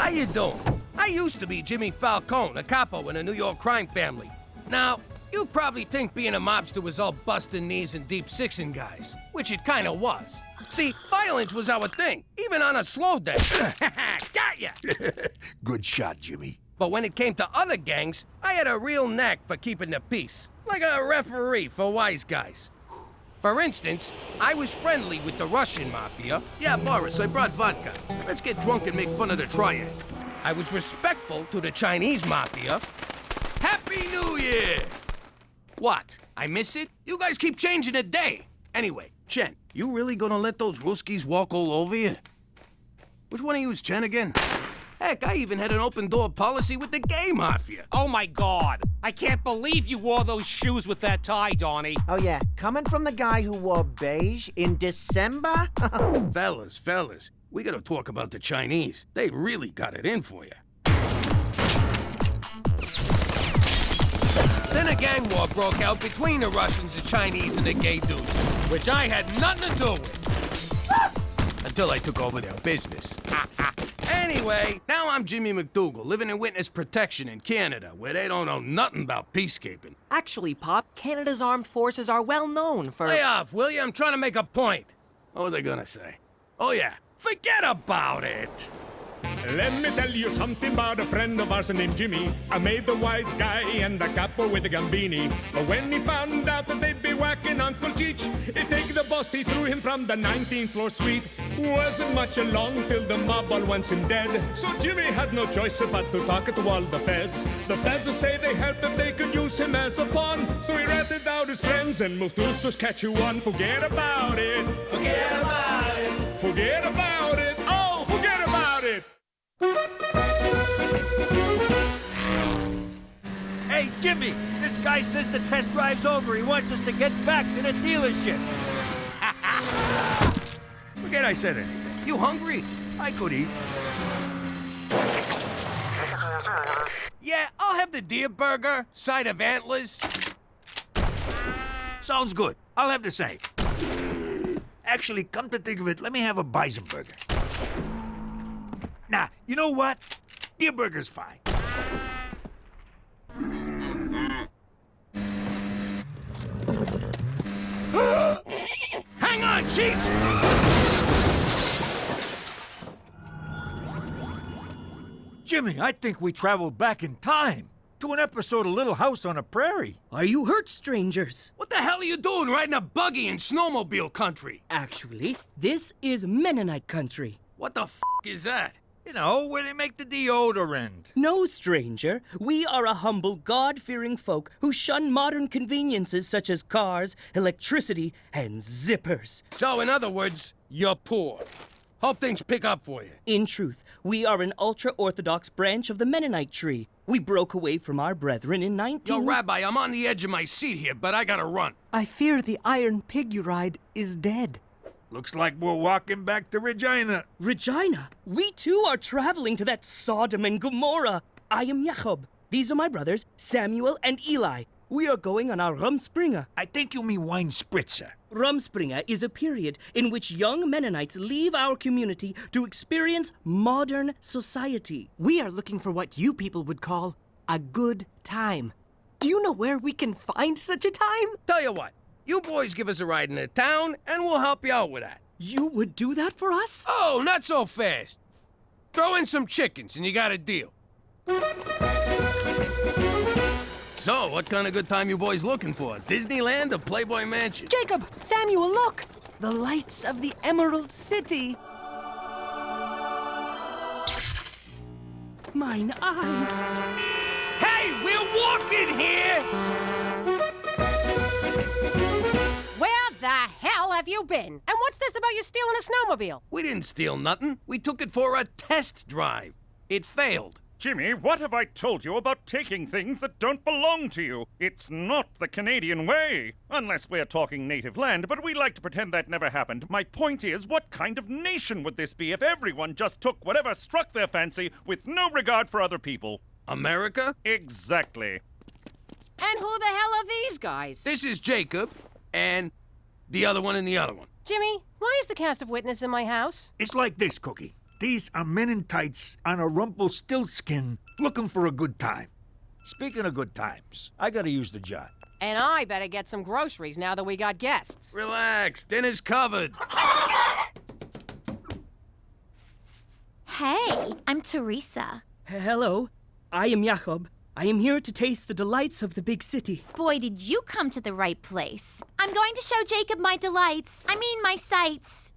How you doing? I used to be Jimmy Falcone, a capo in a New York crime family. Now, you probably think being a mobster was all busting knees and deep sixing guys, which it kinda was. See, violence was our thing, even on a slow day. Got ya! Good shot, Jimmy. But when it came to other gangs, I had a real knack for keeping the peace, like a referee for wise guys. For instance, I was friendly with the Russian mafia. Yeah, Boris, I brought vodka. Let's get drunk and make fun of the triad. I was respectful to the Chinese mafia. Happy New Year! What? I miss it? You guys keep changing the day. Anyway, Chen, you really gonna let those Ruskies walk all over you? Which one of you is Chen again? Heck, I even had an open-door policy with the gay mafia. Oh, my God. I can't believe you wore those shoes with that tie, Donnie. Oh, yeah. Coming from the guy who wore beige in December? Fellas, we gotta talk about the Chinese. They really got it in for you. Then a gang war broke out between the Russians, the Chinese, and the gay dudes, which I had nothing to do with. Until I took over their business. Anyway, now I'm Jimmy MacDougal, living in witness protection in Canada, where they don't know nothing about peacekeeping. Actually, Pop, Canada's armed forces are well known for... Lay off, will you? I'm trying to make a point. What was I gonna say? Oh, yeah. Forget about it. Let me tell you something about a friend of ours named Jimmy. I made the wise guy and the capo with the Gambini. But when he found out that they'd be whacking Uncle Cheech, he'd take the boss, he threw him from the 19th floor suite. Wasn't much along till the mob all wants him dead. So Jimmy had no choice but to talk to all the feds. The feds say they helped if they could use him as a pawn. So he ratted out his friends and moved to Saskatchewan. Forget about it. Forget about it. Forget about it. Oh, forget about it. Hey, Jimmy, this guy says the test drive's over. He wants us to get back to the dealership. Forget I said anything. You hungry? I could eat. Yeah, I'll have the deer burger, side of antlers. Sounds good. I'll have the same. Actually, come to think of it, let me have a bison burger. Nah, you know what? Deer burger's fine. Hang on, Cheech! Jimmy, I think we traveled back in time to an episode of Little House on the Prairie. Are you hurt, strangers? What the hell are you doing riding a buggy in snowmobile country? Actually, this is Mennonite country. What the f*** is that? You know, where they make the deodorant. No, stranger. We are a humble, God-fearing folk who shun modern conveniences such as cars, electricity, and zippers. So, in other words, you're poor. Hope things pick up for you. In truth, we are an ultra-Orthodox branch of the Mennonite tree. We broke away from our brethren in 19... Yo, Rabbi, I'm on the edge of my seat here, but I gotta run. I fear the iron pig you ride is dead. Looks like we're walking back to Regina. Regina? We too are traveling to that Sodom and Gomorrah. I am Jacob. These are my brothers, Samuel and Eli. We are going on our Rumspringa. I think you mean wine spritzer. Rumspringa is a period in which young Mennonites leave our community to experience modern society. We are looking for what you people would call a good time. Do you know where we can find such a time? Tell you what, you boys give us a ride into town, and we'll help you out with that. You would do that for us? Oh, not so fast. Throw in some chickens, and you got a deal. So, what kind of good time you boys looking for? Disneyland or Playboy Mansion? Jacob, Samuel, look! The lights of the Emerald City. Mine eyes. Hey, we're walking here! Where the hell have you been? And what's this about you stealing a snowmobile? We didn't steal nothing. We took it for a test drive. It failed. Jimmy, what have I told you about taking things that don't belong to you? It's not the Canadian way. Unless we're talking native land, but we like to pretend that never happened. My point is, what kind of nation would this be if everyone just took whatever struck their fancy with no regard for other people? America? Exactly. And who the hell are these guys? This is Jacob, and the other one and the other one. Jimmy, why is the cast of witness in my house? It's like this, Cookie. These are Mennonites on a Rumpelstiltskin looking for a good time. Speaking of good times, I gotta use the jar. And I better get some groceries now that we got guests. Relax, dinner's covered. Hey, I'm Teresa. Hello, I am Jacob. I am here to taste the delights of the big city. Boy, did you come to the right place. I'm going to show Jacob my delights. I mean, my sights.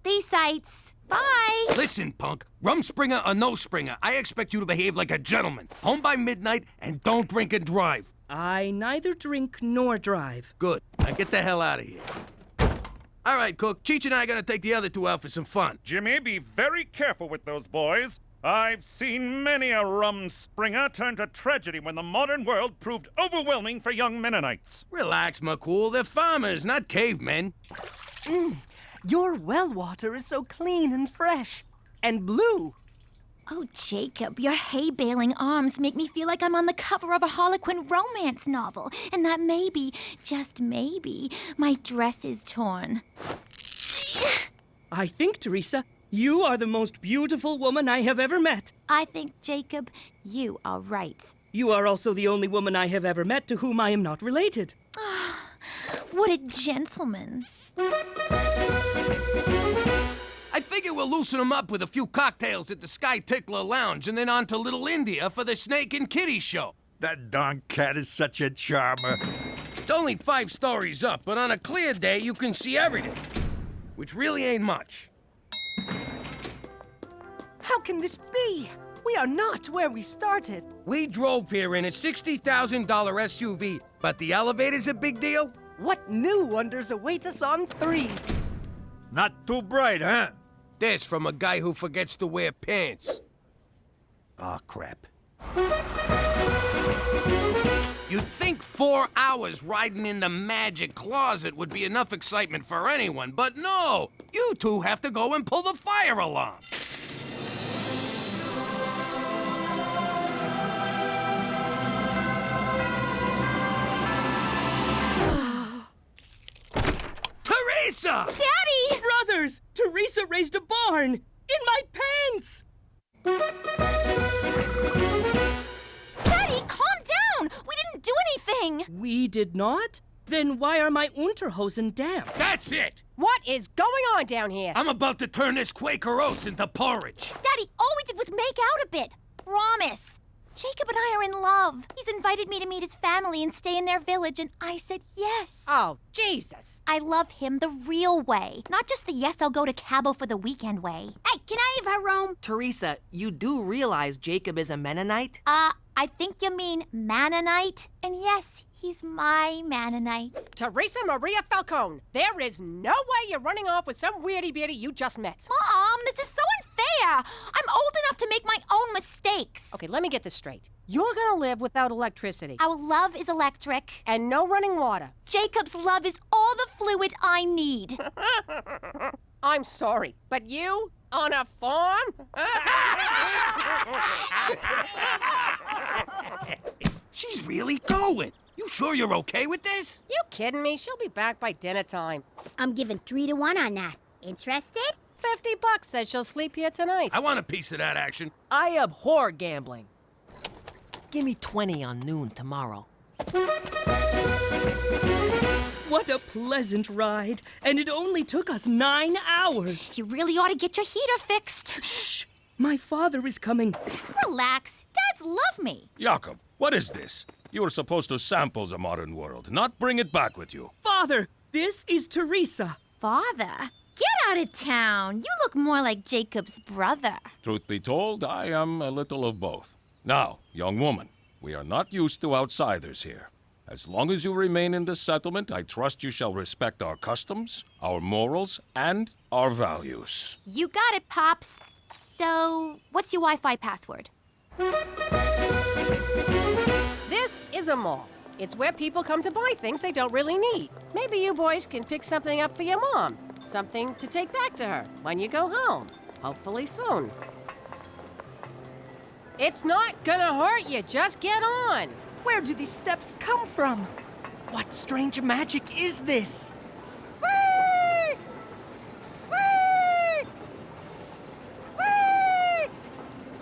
These sights. Bye. Listen, punk. Rumspringer or no Springer, I expect you to behave like a gentleman. Home by midnight and don't drink and drive. I neither drink nor drive. Good. Now get the hell out of here. All right, Cook. Cheech and I are gonna take the other two out for some fun. Jimmy, be very careful with those boys. I've seen many a Rumspringer turn to tragedy when the modern world proved overwhelming for young Mennonites. Relax, McCool. They're farmers, not cavemen. Your well water is so clean and fresh. And blue. Oh, Jacob, your hay-baling arms make me feel like I'm on the cover of a Harlequin romance novel. And that maybe, just maybe, my dress is torn. I think, Teresa, you are the most beautiful woman I have ever met. I think, Jacob, you are right. You are also the only woman I have ever met to whom I am not related. What a gentleman. I figure we'll loosen them up with a few cocktails at the Sky Tickler Lounge and then on to Little India for the Snake and Kitty show. That darn cat is such a charmer. It's only 5 stories up, but on a clear day you can see everything, which really ain't much. How can this be? We are not where we started. We drove here in a $60,000 SUV, but the elevator's a big deal? What new wonders await us on 3? Not too bright, huh? This from a guy who forgets to wear pants. Oh, crap. You'd think 4 hours riding in the magic closet would be enough excitement for anyone, but no! You two have to go and pull the fire alarm. Teresa! Daddy! Brothers! Teresa raised a barn! In my pants! Daddy, calm down! We didn't do anything! We did not? Then why are my Unterhosen damp? That's it! What is going on down here? I'm about to turn this Quaker Oats into porridge. Daddy, all we did was make out a bit. Promise. Jacob and I are in love. He's invited me to meet his family and stay in their village, and I said yes. Oh, Jesus. I love him the real way, not just the yes, I'll go to Cabo for the weekend way. Hey, can I have her room? Teresa, you do realize Jacob is a Mennonite? I think you mean Mennonite. And yes, he's my Mennonite. Teresa Maria Falcone, there is no way you're running off with some weirdy-beardy you just met. Mom, this is so unfair. I'm old enough to make my own mistakes. Okay, let me get this straight. You're gonna live without electricity. Our love is electric. And no running water. Jacob's love is all the fluid I need. I'm sorry, but you? On a farm? She's really going. You sure you're okay with this? You kidding me? She'll be back by dinner time. I'm giving 3 to 1 on that. Interested? $50 says she'll sleep here tonight. I want a piece of that action. I abhor gambling. Give me 20 on noon tomorrow. What a pleasant ride. And it only took us 9 hours. You really ought to get your heater fixed. Shh! My father is coming. Relax. Dads love me. Jacob, what is this? You were supposed to sample the modern world, not bring it back with you. Father, this is Teresa. Father? Get out of town. You look more like Jacob's brother. Truth be told, I am a little of both. Now, young woman, we are not used to outsiders here. As long as you remain in this settlement, I trust you shall respect our customs, our morals, and our values. You got it, Pops. So, what's your Wi-Fi password? This is a mall. It's where people come to buy things they don't really need. Maybe you boys can pick something up for your mom. Something to take back to her when you go home. Hopefully soon. It's not gonna hurt you. Just get on. Where do these steps come from? What strange magic is this? Whee! Whee! Whee!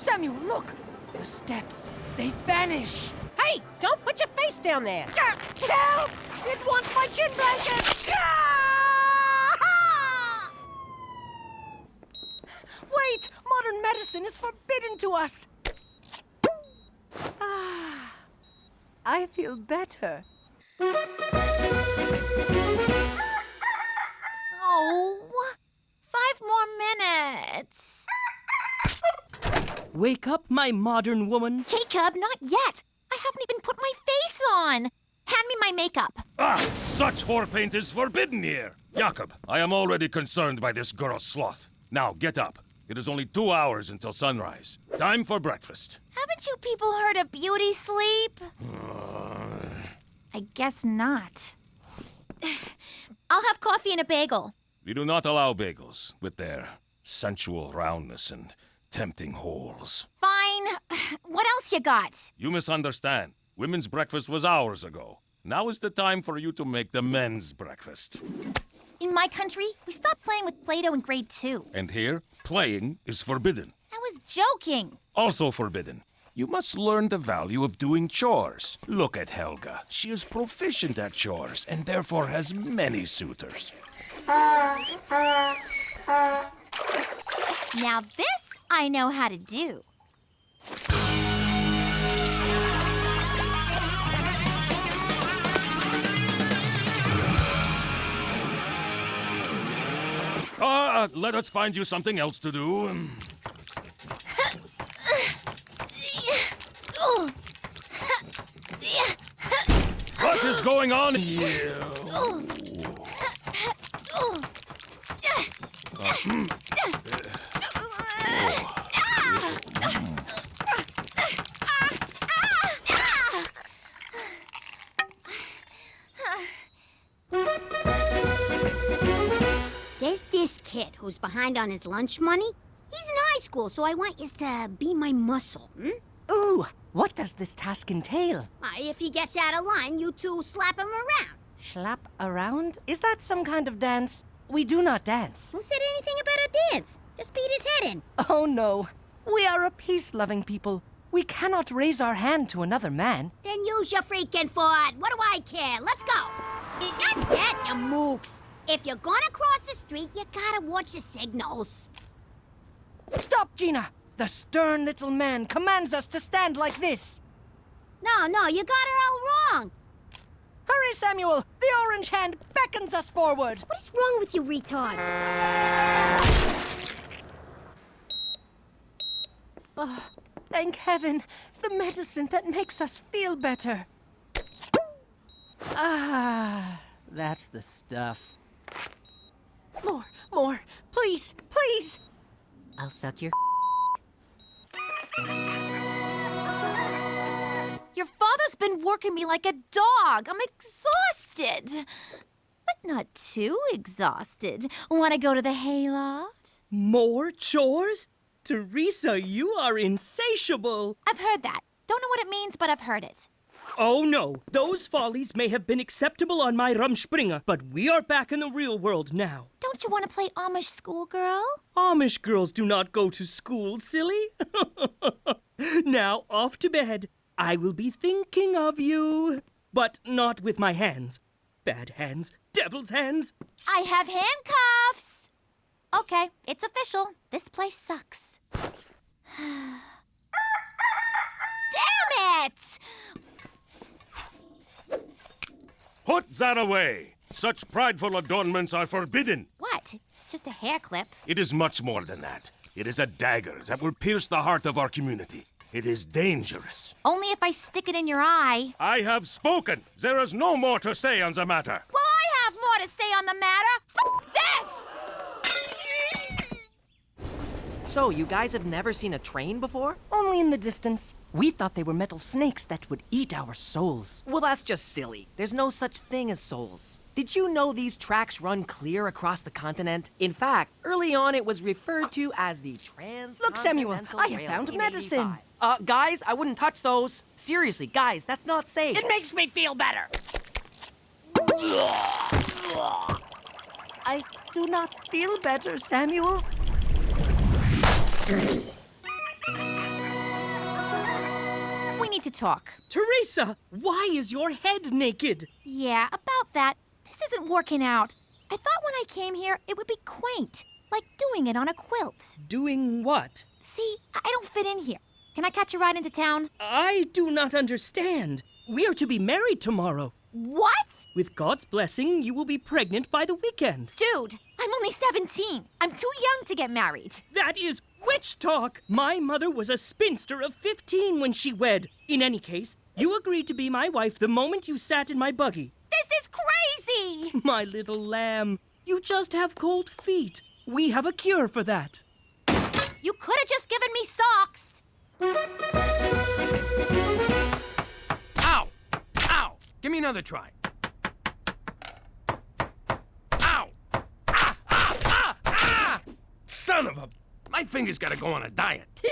Samuel, look! The steps, they vanish! Hey, don't put your face down there. Help! It wants my chin blanket! Wait! Modern medicine is forbidden to us! I feel better. Oh, 5 more minutes. Wake up, my modern woman. Jacob, not yet. I haven't even put my face on. Hand me my makeup. Ah! Such whore-paint is forbidden here! Jakob, I am already concerned by this girl's sloth. Now, get up. It is only 2 hours until sunrise. Time for breakfast. Haven't you people heard of beauty sleep? I guess not. I'll have coffee and a bagel. We do not allow bagels with their sensual roundness and tempting holes. Fine. What else you got? You misunderstand. Women's breakfast was hours ago. Now is the time for you to make the men's breakfast. In my country, we stopped playing with Play-Doh in grade 2. And here, playing is forbidden. I was joking. Also forbidden. You must learn the value of doing chores. Look at Helga. She is proficient at chores and therefore has many suitors. Now this I know how to do. Let us find you something else to do. What is going on here? There's this kid who's behind on his lunch money. He's in high school, so I want you to be my muscle, Ooh, what does this task entail? If he gets out of line, you two slap him around. Slap around? Is that some kind of dance? We do not dance. Who said anything about a dance? Just beat his head in. Oh, no. We are a peace-loving people. We cannot raise our hand to another man. Then use your freaking foot. What do I care? Let's go. Not that, you mooks. If you're gonna cross the street, you gotta watch the signals. Stop, Gina! The stern little man commands us to stand like this. No, you got it all wrong. Hurry, Samuel! The orange hand beckons us forward. What is wrong with you retards? Oh, thank heaven. The medicine that makes us feel better. Ah, that's the stuff. More. Please. I'll suck your... Your father's been working me like a dog. I'm exhausted. But not too exhausted. Want to go to the hayloft? More chores? Teresa, you are insatiable. I've heard that. Don't know what it means, but I've heard it. Oh no, those follies may have been acceptable on my Rumspringa, but we are back in the real world now. Don't you want to play Amish School, girl? Amish girls do not go to school, silly. Now, off to bed. I will be thinking of you. But not with my hands. Bad hands. Devil's hands. I have handcuffs. Okay, it's official. This place sucks. Damn it! Put that away! Such prideful adornments are forbidden. What? It's just a hair clip. It is much more than that. It is a dagger that will pierce the heart of our community. It is dangerous. Only if I stick it in your eye. I have spoken. There is no more to say on the matter. Well, I have more to say on the matter. F this! So, you guys have never seen a train before? Only in the distance. We thought they were metal snakes that would eat our souls. Well, that's just silly. There's no such thing as souls. Did you know these tracks run clear across the continent? In fact, early on it was referred to as the Transcontinental Look, Samuel, I have Railway found in medicine. 85. Guys, I wouldn't touch those. Seriously, guys, that's not safe. It makes me feel better. I do not feel better, Samuel. need to talk. Teresa, why is your head naked? Yeah, about that. This isn't working out. I thought when I came here, it would be quaint, like doing it on a quilt. Doing what? See, I don't fit in here. Can I catch a ride into town? I do not understand. We are to be married tomorrow. What? With God's blessing, you will be pregnant by the weekend. Dude, I'm only 17. I'm too young to get married. That is witch talk. My mother was a spinster of 15 when she wed. In any case, you agreed to be my wife the moment you sat in my buggy. This is crazy! My little lamb, you just have cold feet. We have a cure for that. You could have just given me socks. Ow! Ow! Give me another try. Ow! Ah! Ah! Ah! Ah! Son of a... My finger's gotta go on a diet.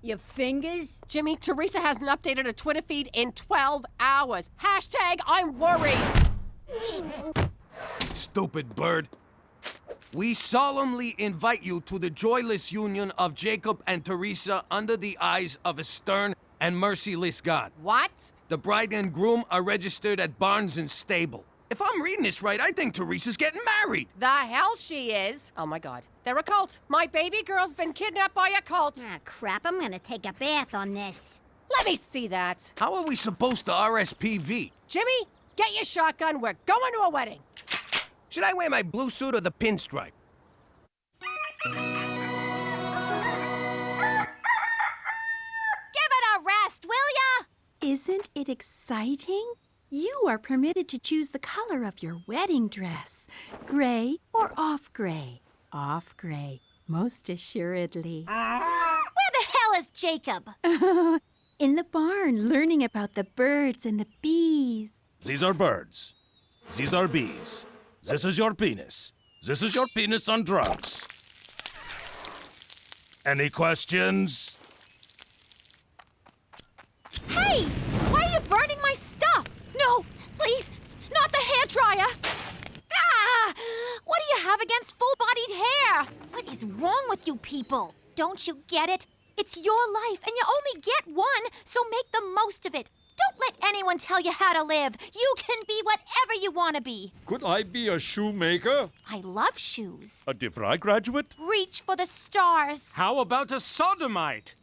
Your fingers? Jimmy, Teresa hasn't updated her Twitter feed in 12 hours. Hashtag I'm worried. Stupid bird. We solemnly invite you to the joyless union of Jacob and Teresa under the eyes of a stern and merciless God. What? The bride and groom are registered at Barnes and Stable. If I'm reading this right, I think Teresa's getting married. The hell she is. Oh my God. They're a cult. My baby girl's been kidnapped by a cult. Ah, crap. I'm gonna take a bath on this. Let me see that. How are we supposed to RSPV? Jimmy, get your shotgun. We're going to a wedding. Should I wear my blue suit or the pinstripe? Give it a rest, will ya? Isn't it exciting? You are permitted to choose the color of your wedding dress. Gray or off gray? Off gray, most assuredly. Where the hell is Jacob? In the barn, learning about the birds and the bees. These are birds. These are bees. This is your penis. This is your penis on drugs. Any questions? Hey! Why are you burning my stuff? No, please, not the hairdryer. Ah! What do you have against full-bodied hair? What is wrong with you people? Don't you get it? It's your life, and you only get one, so make the most of it. Don't let anyone tell you how to live. You can be whatever you want to be. Could I be a shoemaker? I love shoes. A DeVry graduate? Reach for the stars. How about a sodomite?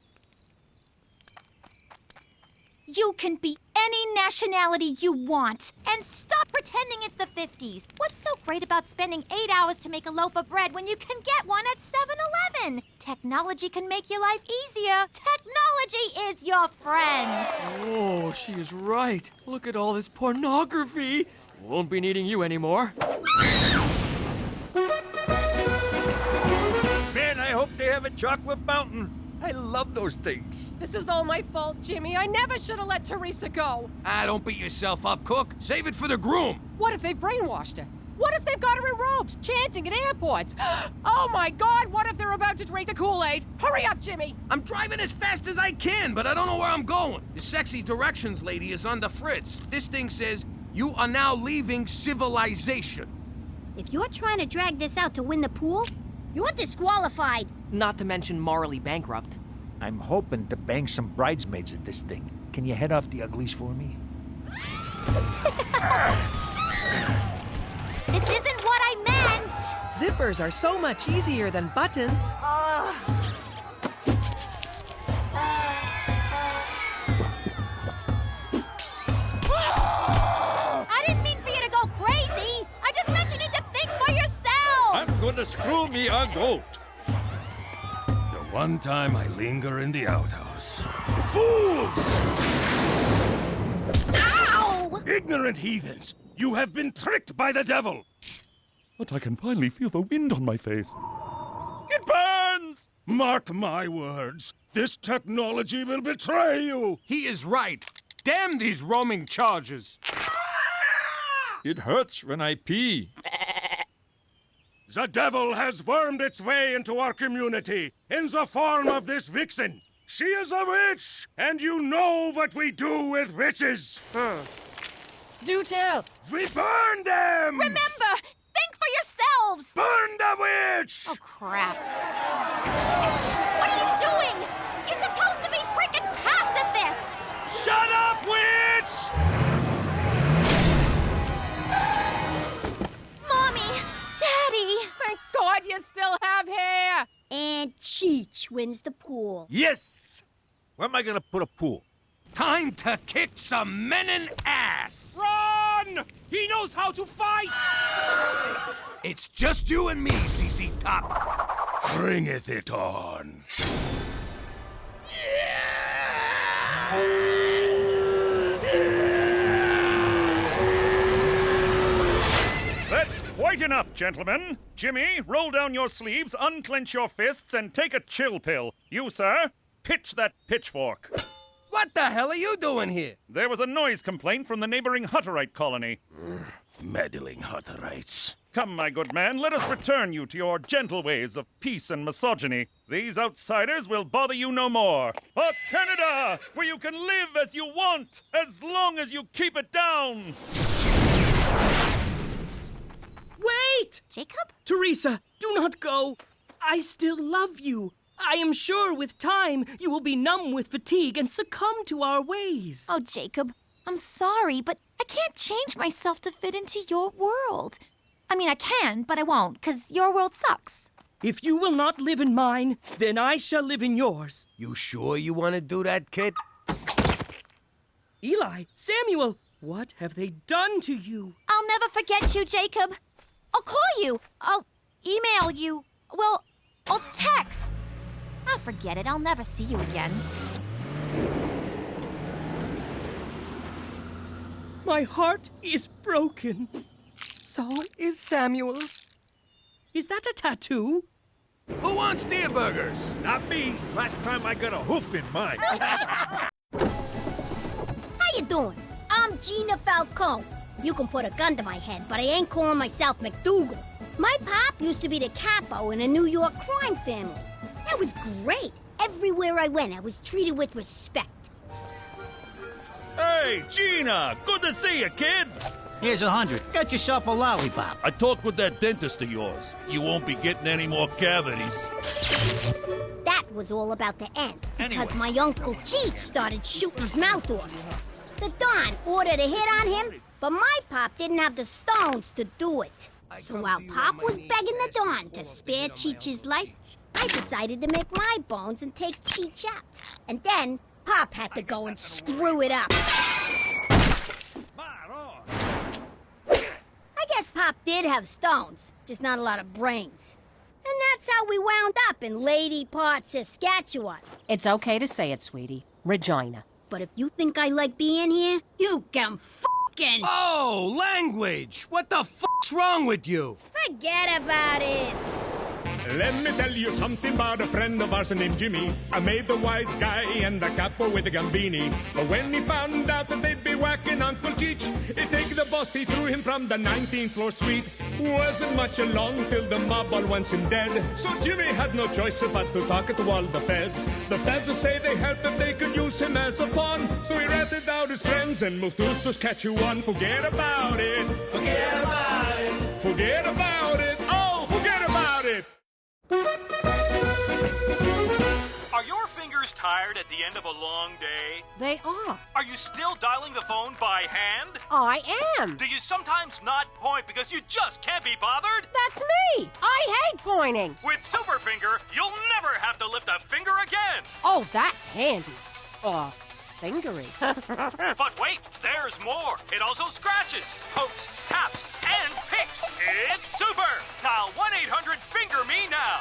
You can be any nationality you want. And stop pretending it's the 50s. What's so great about spending 8 hours to make a loaf of bread when you can get one at 7-Eleven? Technology can make your life easier. Technology is your friend. Oh, she is right. Look at all this pornography. Won't be needing you anymore. Man, I hope they have a chocolate fountain. I love those things. This is all my fault, Jimmy. I never should have let Teresa go. Ah, don't beat yourself up, Cook. Save it for the groom. What if they brainwashed her? What if they've got her in robes, chanting at airports? Oh my God, what if they're about to drink the Kool-Aid? Hurry up, Jimmy! I'm driving as fast as I can, but I don't know where I'm going. The sexy directions lady is on the fritz. This thing says, you are now leaving civilization. If you're trying to drag this out to win the pool, you're disqualified. Not to mention morally bankrupt. I'm hoping to bang some bridesmaids at this thing. Can you head off the uglies for me? This isn't what I meant! Zippers are so much easier than buttons. I didn't mean for you to go crazy! I just meant you need to think for yourself! I'm gonna screw me a goat. The one time I linger in the outhouse. Fools! Ow! Ignorant heathens! You have been tricked by the devil! But I can finally feel the wind on my face. It burns! Mark my words. This technology will betray you! He is right. Damn these roaming charges. It hurts when I pee. The devil has wormed its way into our community in the form of this vixen. She is a witch, and you know what we do with witches. Do tell. We burn them! Remember, think for yourselves! Burn the witch! Oh, crap. What are you doing? You're supposed to be freaking pacifists! Shut up! Cheech wins the pool. Yes! Where am I gonna put a pool? Time to kick some Menon ass! Run! He knows how to fight! It's just you and me, ZZ Top. Bringeth it on. That's quite enough, gentlemen. Jimmy, roll down your sleeves, unclench your fists, and take a chill pill. You, sir, pitch that pitchfork. What the hell are you doing here? There was a noise complaint from the neighboring Hutterite colony. Meddling Hutterites. Come, my good man, let us return you to your gentle ways of peace and misogyny. These outsiders will bother you no more. A Canada, where you can live as you want, as long as you keep it down. Wait! Jacob? Teresa, do not go. I still love you. I am sure with time you will be numb with fatigue and succumb to our ways. Oh, Jacob, I'm sorry, but I can't change myself to fit into your world. I mean, I can, but I won't, because your world sucks. If you will not live in mine, then I shall live in yours. You sure you want to do that, kid? Eli, Samuel, what have they done to you? I'll never forget you, Jacob. I'll call you. I'll email you. Well, I'll text. I'll forget it. I'll never see you again. My heart is broken. So is Samuel's. Is that a tattoo? Who wants deer burgers? Not me. Last time I got a hoof in mine. How you doing? I'm Gina Falcone. You can put a gun to my head, but I ain't calling myself MacDougal. My pop used to be the capo in a New York crime family. That was great. Everywhere I went, I was treated with respect. Hey, Gina! Good to see you, kid! Here's 100. Get yourself a lollipop. I talked with that dentist of yours. You won't be getting any more cavities. That was all about to end, because my Uncle Cheech started shooting his mouth off. The Don ordered a hit on him, but my pop didn't have the stones to do it. So while Pop was begging the Don to spare Cheech's life, I decided to make my bones and take Cheech out. And then Pop had to go and screw it up. I guess Pop did have stones, just not a lot of brains. And that's how we wound up in Lady Part, Saskatchewan. It's okay to say it, sweetie. Regina. But if you think I like being here, you can f***ing... Oh, language! What the f***'s wrong with you? Forget about it. Let me tell you something about a friend of ours named Jimmy. I made the wise guy and the capo with the Gambini. But when he found out that they'd be whacking Uncle Cheech, he'd take the boss, he threw him from the 19th floor suite. Wasn't much along till the mob all wants him dead. So Jimmy had no choice but to talk to all the feds. The feds say they help if they could use him as a pawn. So he ratted out his friends and moved to Saskatchewan. Forget about it. Forget about it. Forget about it. Oh, forget about it. Are your fingers tired at the end of a long day? They are. Are you still dialing the phone by hand? I am. Do you sometimes not point because you just can't be bothered? That's me. I hate pointing. With Superfinger, you'll never have to lift a finger again. Oh, that's handy. Fingery. But wait, there's more. It also scratches, pokes, taps, and picks. It's super. Dial 1-800-FINGER-ME now.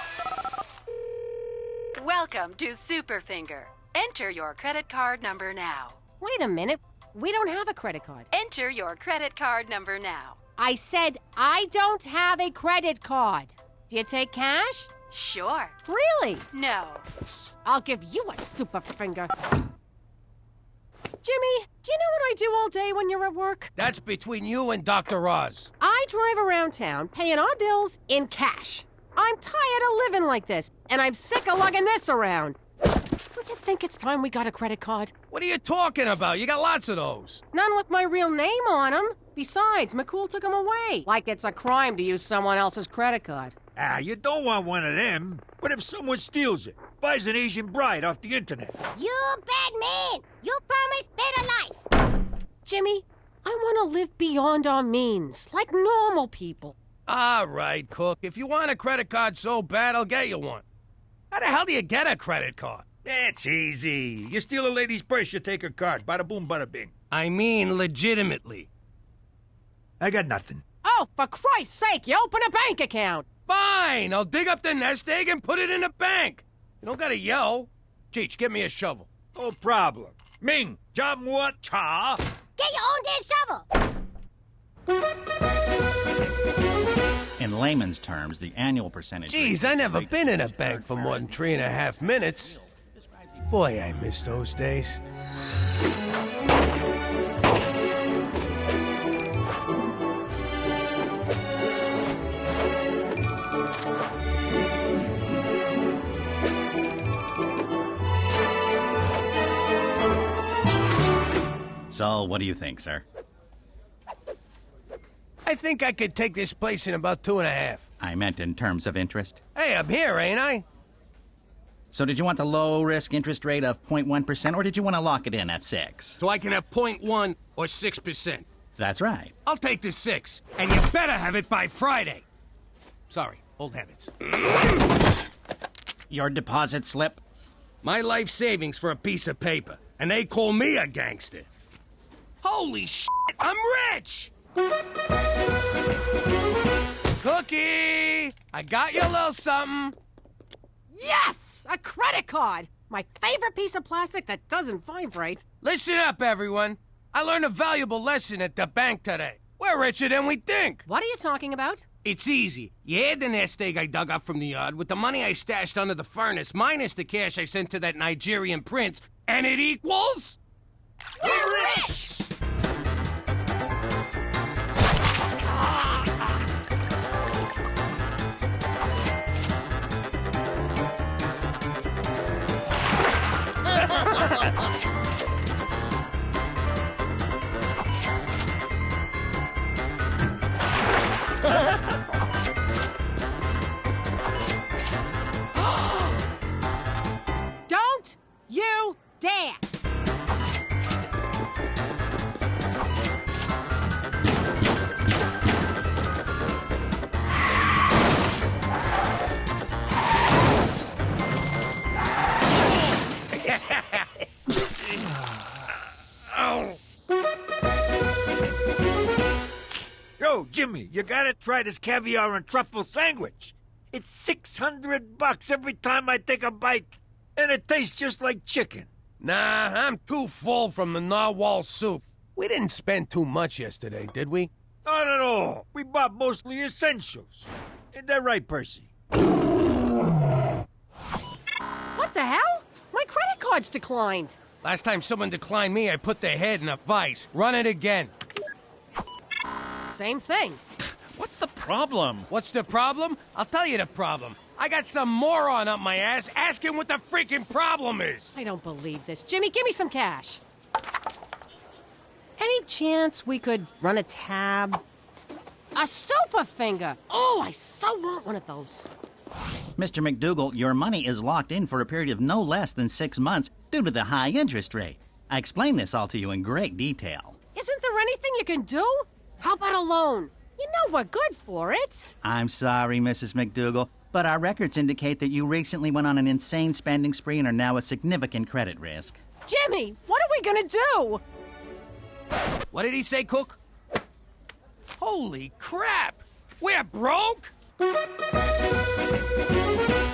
Welcome to Superfinger. Enter your credit card number now. Wait a minute. We don't have a credit card. Enter your credit card number now. I said I don't have a credit card. Do you take cash? Sure. Really? No. I'll give you a super finger. Jimmy, do you know what I do all day when you're at work? That's between you and Dr. Oz. I drive around town paying our bills in cash. I'm tired of living like this, and I'm sick of lugging this around. Don't you think it's time we got a credit card? What are you talking about? You got lots of those. None with my real name on them. Besides, McCool took them away. Like it's a crime to use someone else's credit card. You don't want one of them. What if someone steals it? Buys an Asian bride off the internet? You bad man! You promised better life! Jimmy, I want to live beyond our means, like normal people. All right, Cook. If you want a credit card so bad, I'll get you one. How the hell do you get a credit card? That's easy. You steal a lady's purse, you take her card. Bada boom, bada bing. I mean legitimately. I got nothing. Oh, for Christ's sake, you open a bank account. Fine, I'll dig up the nest egg and put it in the bank. You don't gotta yell. Cheech, get me a shovel. No problem. Ming, jam what cha? Get your own damn shovel! In layman's terms, the annual percentage... Geez, I never been in a bank for more than 3.5 minutes. Boy, I miss those days. So, what do you think, sir? I think I could take this place in about 2.5. I meant in terms of interest. Hey, I'm here, ain't I? So did you want the low-risk interest rate of 0.1%, or did you want to lock it in at 6? So I can have 0.1 or 6%. That's right. I'll take the 6, and you better have it by Friday. Sorry, old habits. Your deposit slip? My life savings for a piece of paper, and they call me a gangster. Holy shit, I'm rich! Cookie! I got you a little something. Yes! A credit card! My favorite piece of plastic that doesn't vibrate. Listen up, everyone. I learned a valuable lesson at the bank today. We're richer than we think. What are you talking about? It's easy. You add the nest egg I dug up from the yard with the money I stashed under the furnace minus the cash I sent to that Nigerian prince, and it equals... We're rich! Don't you dare! Yo, Jimmy, you gotta try this caviar and truffle sandwich. It's $600 every time I take a bite, and it tastes just like chicken. Nah, I'm too full from the narwhal soup. We didn't spend too much yesterday, did we? Not at all. We bought mostly essentials. Isn't that right, Percy? What the hell? My credit card's declined. Last time someone declined me, I put their head in a vice. Run it again. Same thing. What's the problem? What's the problem? I'll tell you the problem. I got some moron up my ass asking what the freaking problem is. I don't believe this. Jimmy, give me some cash. Any chance we could run a tab? A super finger! Oh, I so want one of those. Mr. MacDougal, your money is locked in for a period of no less than 6 months due to the high interest rate. I explained this all to you in great detail. Isn't there anything you can do? How about a loan? You know we're good for it. I'm sorry, Mrs. MacDougal, but our records indicate that you recently went on an insane spending spree and are now at significant credit risk. Jimmy, what are we gonna do? What did he say, Cook? Holy crap! We're broke?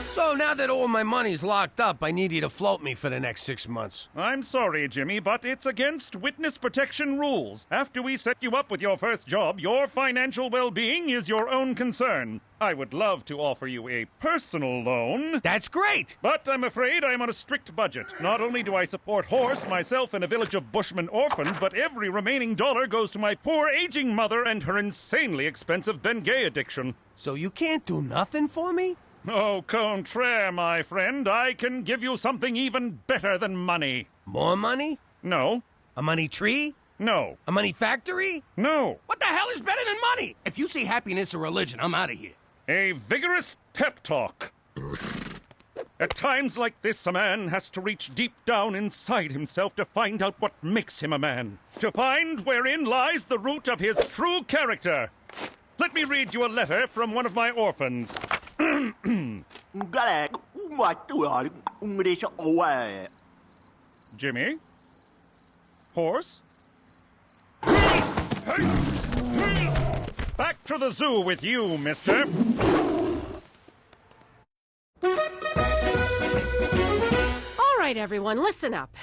So now that all my money's locked up, I need you to float me for the next 6 months. I'm sorry, Jimmy, but it's against witness protection rules. After we set you up with your first job, your financial well-being is your own concern. I would love to offer you a personal loan. That's great! But I'm afraid I'm on a strict budget. Not only do I support Horse, myself, and a village of Bushmen orphans, but every remaining dollar goes to my poor aging mother and her insanely expensive Bengay addiction. So you can't do nothing for me? Au contraire, my friend. I can give you something even better than money. More money? No. A money tree? No. A money factory? No. What the hell is better than money? If you say happiness or religion, I'm out of here. A vigorous pep talk. At times like this, a man has to reach deep down inside himself to find out what makes him a man. To find wherein lies the root of his true character. Let me read you a letter from one of my orphans. Jimmy? Horse? Back to the zoo with you, mister. All right, everyone, listen up.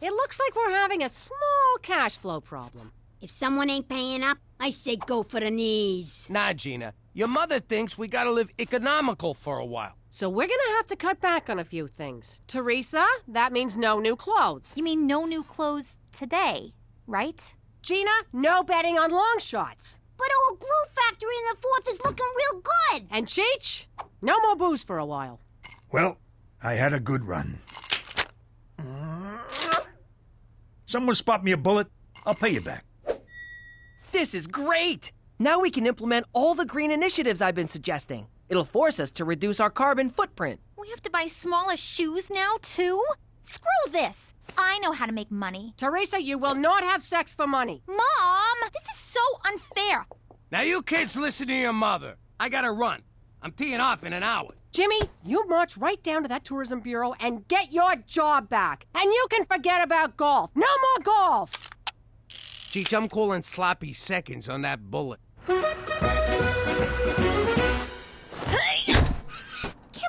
It looks like we're having a small cash flow problem. If someone ain't paying up, I say go for the knees. Nah, Gina. Your mother thinks we gotta live economical for a while. So we're gonna have to cut back on a few things. Teresa, that means no new clothes. You mean no new clothes today, right? Gina, no betting on long shots. But old glue factory in the 4th is looking real good. And Cheech, no more booze for a while. Well, I had a good run. Someone spot me a bullet, I'll pay you back. This is great! Now we can implement all the green initiatives I've been suggesting. It'll force us to reduce our carbon footprint. We have to buy smaller shoes now, too? Screw this! I know how to make money. Teresa, you will not have sex for money. Mom! This is so unfair! Now you kids listen to your mother. I gotta run. I'm teeing off in an hour. Jimmy, you march right down to that tourism bureau and get your job back. And you can forget about golf. No more golf! Cheech, I'm calling sloppy seconds on that bullet. Can't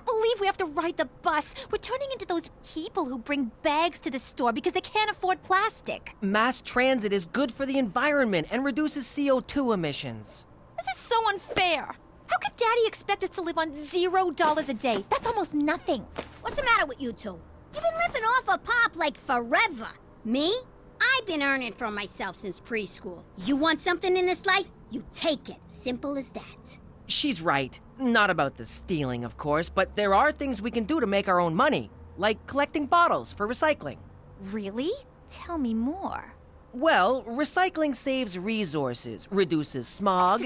believe we have to ride the bus. We're turning into those people who bring bags to the store because they can't afford plastic. Mass transit is good for the environment and reduces CO2 emissions. This is so unfair. How could Daddy expect us to live on $0 a day? That's almost nothing. What's the matter with you two? You've been living off a pop like forever. Me? I've been earning for myself since preschool. You want something in this life? You take it. Simple as that. She's right. Not about the stealing, of course, but there are things we can do to make our own money, like collecting bottles for recycling. Really? Tell me more. Well, recycling saves resources, reduces smog.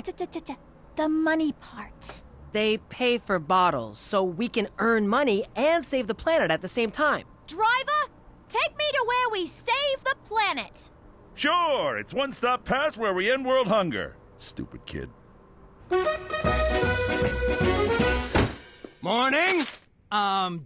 The money part. They pay for bottles, so we can earn money and save the planet at the same time. Driver, take me to where we save the planet. Sure, it's one stop past where we end world hunger. Stupid kid. Morning!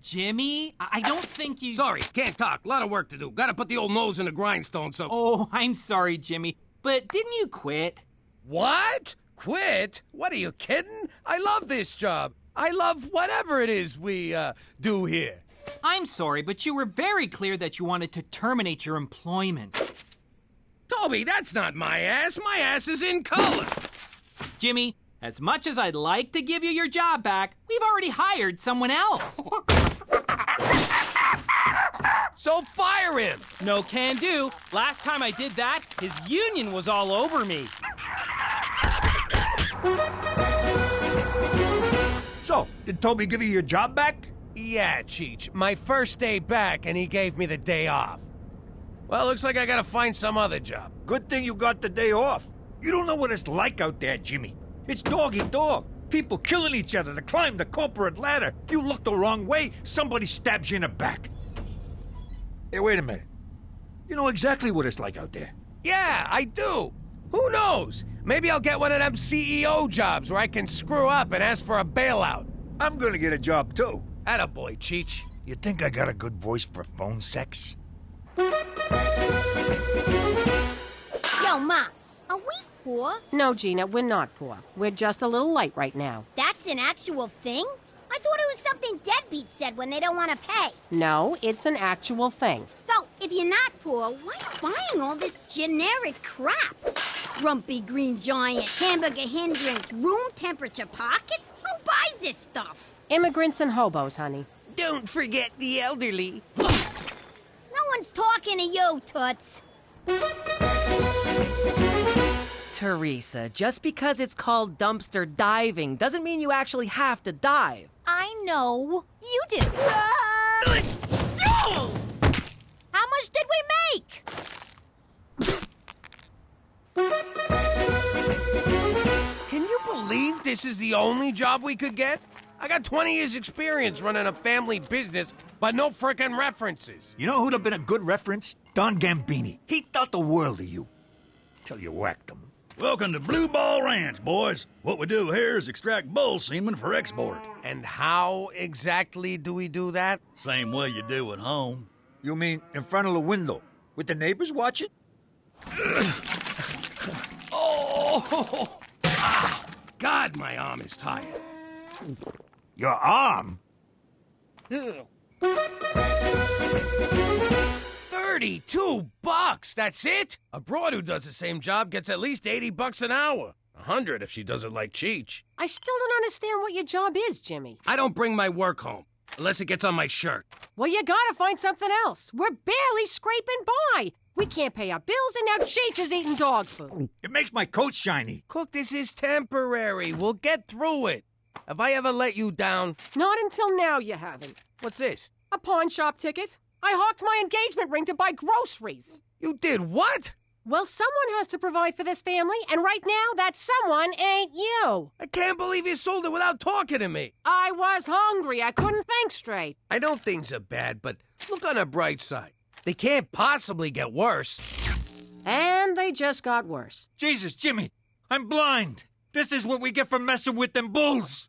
Jimmy, I don't think you... Sorry, can't talk. A lot of work to do. Gotta put the old nose in the grindstone, so... Oh, I'm sorry, Jimmy, but didn't you quit? What? Quit? What, are you kidding? I love this job. I love whatever it is we, do here. I'm sorry, but you were very clear that you wanted to terminate your employment. Toby, that's not my ass. My ass is in color. Jimmy, as much as I'd like to give you your job back, we've already hired someone else. So fire him. No can do. Last time I did that, his union was all over me. So, did Toby give you your job back? Yeah, Cheech. My first day back, and he gave me the day off. Well, looks like I gotta find some other job. Good thing you got the day off. You don't know what it's like out there, Jimmy. It's dog-eat-dog. People killing each other to climb the corporate ladder. You look the wrong way, somebody stabs you in the back. Hey, wait a minute. You know exactly what it's like out there. Yeah, I do. Who knows? Maybe I'll get one of them CEO jobs where I can screw up and ask for a bailout. I'm gonna get a job, too. Attaboy, Cheech. You think I got a good voice for phone sex? Yo, Ma, are we poor? No, Gina, we're not poor. We're just a little light right now. That's an actual thing? I thought it was something deadbeats said when they don't want to pay. No, it's an actual thing. So, if you're not poor, why are you buying all this generic crap? Grumpy green giant, hamburger hindrance, room temperature pockets? Who buys this stuff? Immigrants and hobos, honey. Don't forget the elderly. No one's talking to you, Toots. Teresa, just because it's called dumpster diving doesn't mean you actually have to dive. I know. You do. How much did we make? Can you believe this is the only job we could get? I got 20 years experience running a family business, but no frickin' references. You know who'd have been a good reference? Don Gambini. He thought the world of you. Till you whacked him. Welcome to Blue Ball Ranch, boys. What we do here is extract bull semen for export. And how exactly do we do that? Same way you do at home. You mean in front of the window, with the neighbors watching? Oh! Ah, God, my arm is tired. Your arm? 32 bucks, that's it? A broad who does the same job gets at least 80 bucks an hour. 100 if she does it like Cheech. I still don't understand what your job is, Jimmy. I don't bring my work home, unless it gets on my shirt. Well, you gotta find something else. We're barely scraping by. We can't pay our bills, and now Cheech is eating dog food. It makes my coat shiny. Cook, this is temporary. We'll get through it. Have I ever let you down? Not until now you haven't. What's this? A pawn shop ticket. I hawked my engagement ring to buy groceries. You did what? Well, someone has to provide for this family, and right now, that someone ain't you. I can't believe you sold it without talking to me. I was hungry. I couldn't think straight. I know things are bad, but look on the bright side. They can't possibly get worse. And they just got worse. Jesus, Jimmy, I'm blind. This is what we get for messing with them bulls.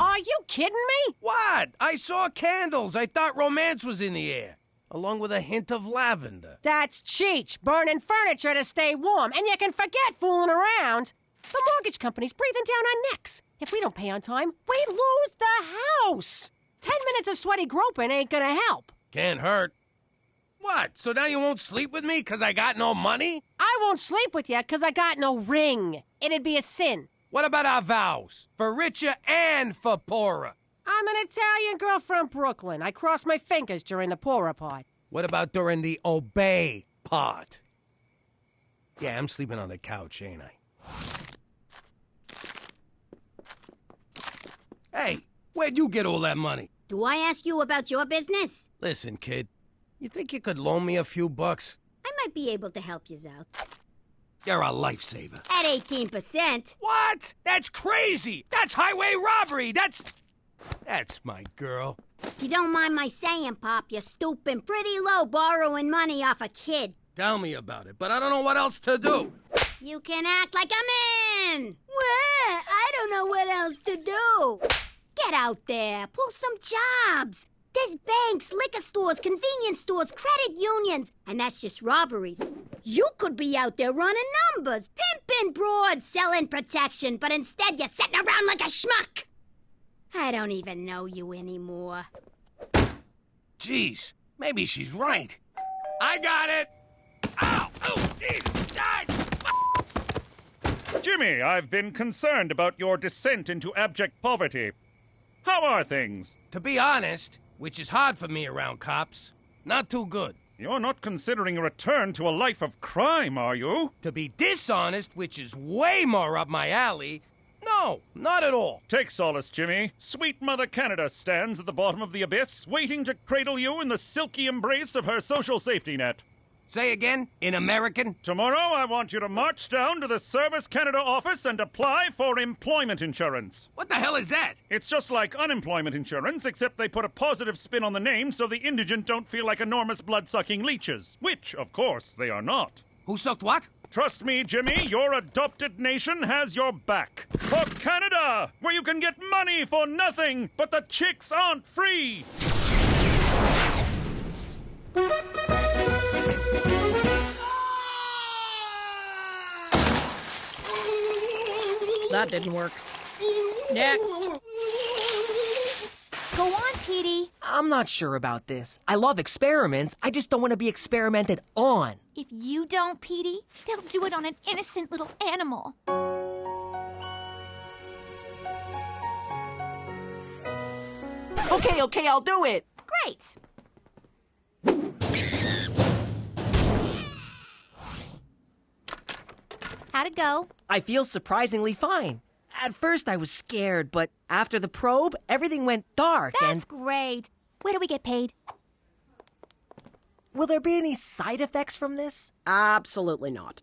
Are you kidding me? What? I saw candles. I thought romance was in the air, along with a hint of lavender. That's Cheech, burning furniture to stay warm, and you can forget fooling around. The mortgage company's breathing down our necks. If we don't pay on time, we lose the house. 10 minutes of sweaty groping ain't gonna help. Can't hurt. What? So now you won't sleep with me because I got no money? I won't sleep with you because I got no ring. It'd be a sin. What about our vows? For richer and for poorer. I'm an Italian girl from Brooklyn. I cross my fingers during the poorer part. What about during the obey part? Yeah, I'm sleeping on the couch, ain't I? Hey, where'd you get all that money? Do I ask you about your business? Listen, kid, you think you could loan me a few bucks? I might be able to help you out. You're a lifesaver. At 18%. What? That's crazy! That's highway robbery! That's my girl. If you don't mind my saying, Pop, you're stooping pretty low borrowing money off a kid. Tell me about it, but I don't know what else to do. You can act like I'm in. Well, I don't know what else to do. Get out there, pull some jobs. There's banks, liquor stores, convenience stores, credit unions, and that's just robberies. You could be out there running numbers, pimping broad, selling protection, but instead you're sitting around like a schmuck. I don't even know you anymore. Jeez, maybe she's right. I got it! Ow! Oh, Jesus! Jimmy, I've been concerned about your descent into abject poverty. How are things? To be honest, which is hard for me around cops, not too good. You're not considering a return to a life of crime, are you? To be dishonest, which is way more up my alley, no, not at all. Take solace, Jimmy. Sweet Mother Canada stands at the bottom of the abyss, waiting to cradle you in the silky embrace of her social safety net. Say again, in American? Tomorrow, I want you to march down to the Service Canada office and apply for employment insurance. What the hell is that? It's just like unemployment insurance, except they put a positive spin on the name so the indigent don't feel like enormous blood-sucking leeches. Which, of course, they are not. Who sucked what? Trust me, Jimmy, your adopted nation has your back. For Canada, where you can get money for nothing, but the chicks aren't free. That didn't work. Next. Go on, Petey. I'm not sure about this. I love experiments. I just don't want to be experimented on. If you don't, Petey, they'll do it on an innocent little animal. Okay, I'll do it. Great. How'd it go? I feel surprisingly fine. At first I was scared, but after the probe, everything went dark. That's great. Where do we get paid? Will there be any side effects from this? Absolutely not.